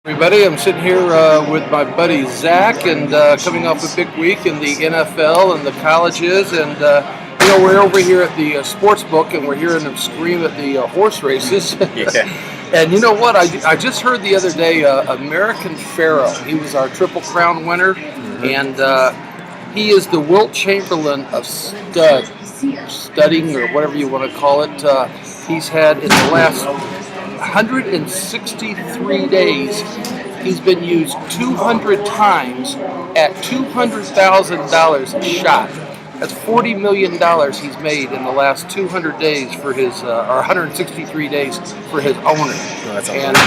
Everybody, I'm sitting here with my buddy Zack, and coming off a big week in the NFL and the colleges, and we're over here at the sports book, and we're hearing them scream at the horse races. Yeah. And you know what? I just heard the other day American Pharoah. He was our Triple Crown winner, and he is the Wilt Chamberlain of studying, or whatever you want to call it. He's had in the last 163 days, he's been used 200 times at $200,000 a shot. That's $40 million he's made in the last 200 days for his, or 163 days for his owner. And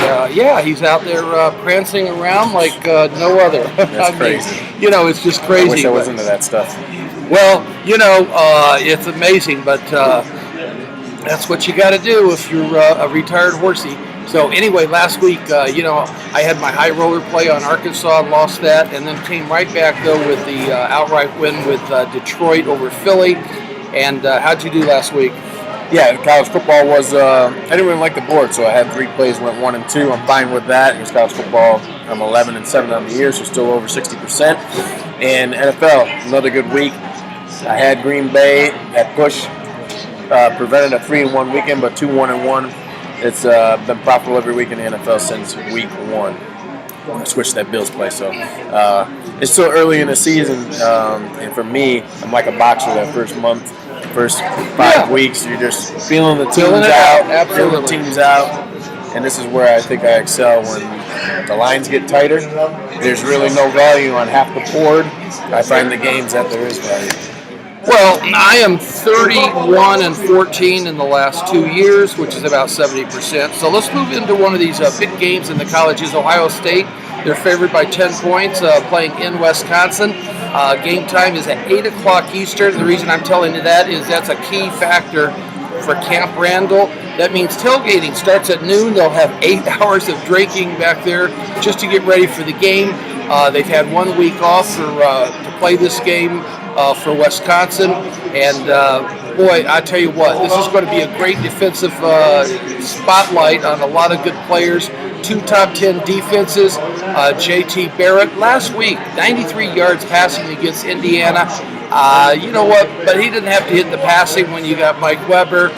he's out there prancing around like no other. That's crazy. It's just crazy. I wish I was into that stuff. Well, it's amazing, but that's what you got to do if you're a retired horsey. So anyway, last week, I had my high roller play on Arkansas and lost that, and then came right back, though, with the outright win with Detroit over Philly. And how'd you do last week? Yeah, college football was, I didn't really like the board, so I had 3 plays, went 1 and 2. I'm fine with that. It was college football. I'm 11 and 7 on the year, so still over 60%. And NFL, another good week. I had Green Bay at push. Prevented a 3-1 weekend, but 2 1-1. It's been profitable every week in the NFL since week 1. I switched that Bills play, so it's still early in the season, and for me, I'm like a boxer. That first month, first 5 weeks, you're just feeling the teams out, feeling the teams out, and this is where I think I excel when the lines get tighter. There's really no value on half the board. I find the games that there is value. Well, I am 31 and 14 in the last 2 years, which is about 70%. So let's move into one of these big games in the colleges. Ohio State, they're favored by 10 points, playing in Wisconsin. Game time is at 8 o'clock Eastern. The reason I'm telling you that is that's a key factor for Camp Randall. That means tailgating starts at noon. They'll have 8 hours of drinking back there just to get ready for the game. They've had 1 week off to play this game for Wisconsin, and boy, I tell you what, this is going to be a great defensive spotlight on a lot of good players. 2 top 10 defenses. J.T. Barrett last week, 93 yards passing against Indiana. You know what? But he didn't have to hit the passing when you got Mike Weber,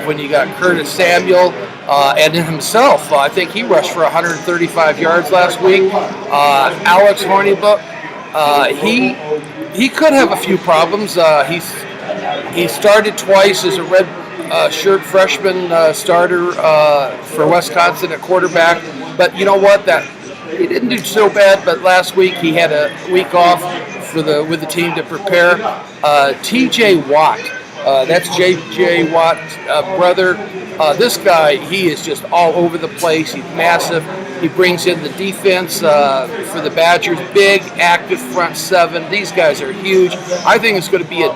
when you got Curtis Samuel. And himself, I think he rushed for 135 yards last week. Alex Hornibrook, he could have a few problems. He started twice as a red shirt freshman starter for Wisconsin at quarterback. But you know what? He didn't do so bad. But last week he had a week off with the team to prepare. T.J. Watt. That's J.J. Watt's brother. This guy, he is just all over the place. He's massive. He brings in the defense for the Badgers. Big, active front seven. These guys are huge. I think it's going to be a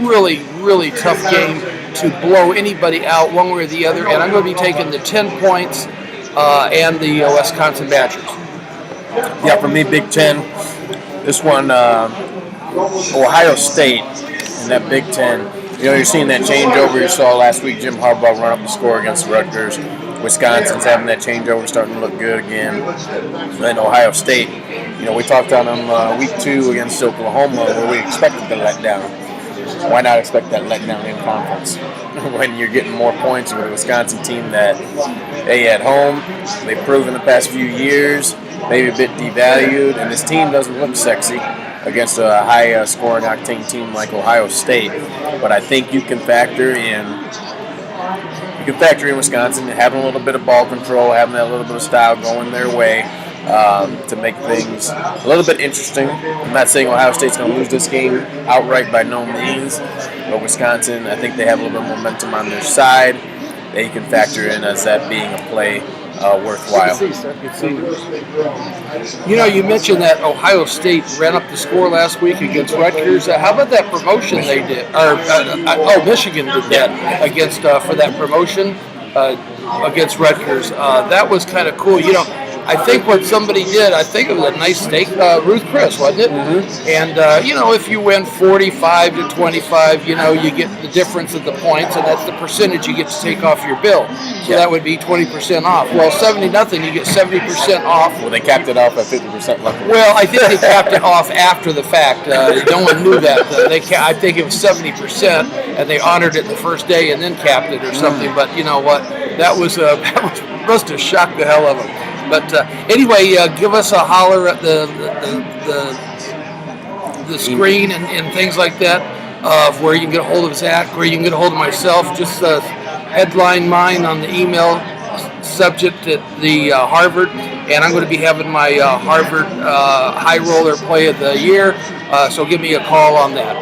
really, really tough game to blow anybody out one way or the other. And I'm going to be taking the 10 points and the Wisconsin Badgers. Yeah, for me, Big Ten. This one, Ohio State in that Big Ten. You're seeing that changeover. You saw last week Jim Harbaugh run up the score against Rutgers. Wisconsin's having that changeover, starting to look good again. And Ohio State, we talked on them week 2 against Oklahoma, where we expected the letdown. Why not expect that letdown in conference when you're getting more points with a Wisconsin team that, at home, they've proven the past few years, maybe a bit devalued, and this team doesn't look sexy against a high-scoring octane team like Ohio State. But I think you can factor in Wisconsin having a little bit of ball control, having that little bit of style going their way to make things a little bit interesting. I'm not saying Ohio State's going to lose this game outright by no means, but Wisconsin, I think they have a little bit of momentum on their side that you can factor in as that being a play worthwhile. You mentioned that Ohio State ran up the score last week against Rutgers. How about that promotion they did? Michigan did that against for that promotion against Rutgers. That was kind of cool. I think what somebody did, I think it was a nice steak, Ruth Chris, wasn't it? And if you win 45 to 25, you get the difference of the points, and that's the percentage you get to take off your bill. So that would be 20% off. Well, 70-0, you get 70% off. Well, they capped it off at 50%. Luckily. Well, I think they capped it off after the fact. No one knew that. I think it was 70%, and they honored it the first day and then capped it or something. But you know what? That must have shocked the hell out of them. But anyway, give us a holler at the screen and things like that of where you can get a hold of Zack, where you can get a hold of myself. Just headline mine on the email subject at the Harvard, and I'm going to be having my Harvard High Roller Play of the Year. So give me a call on that.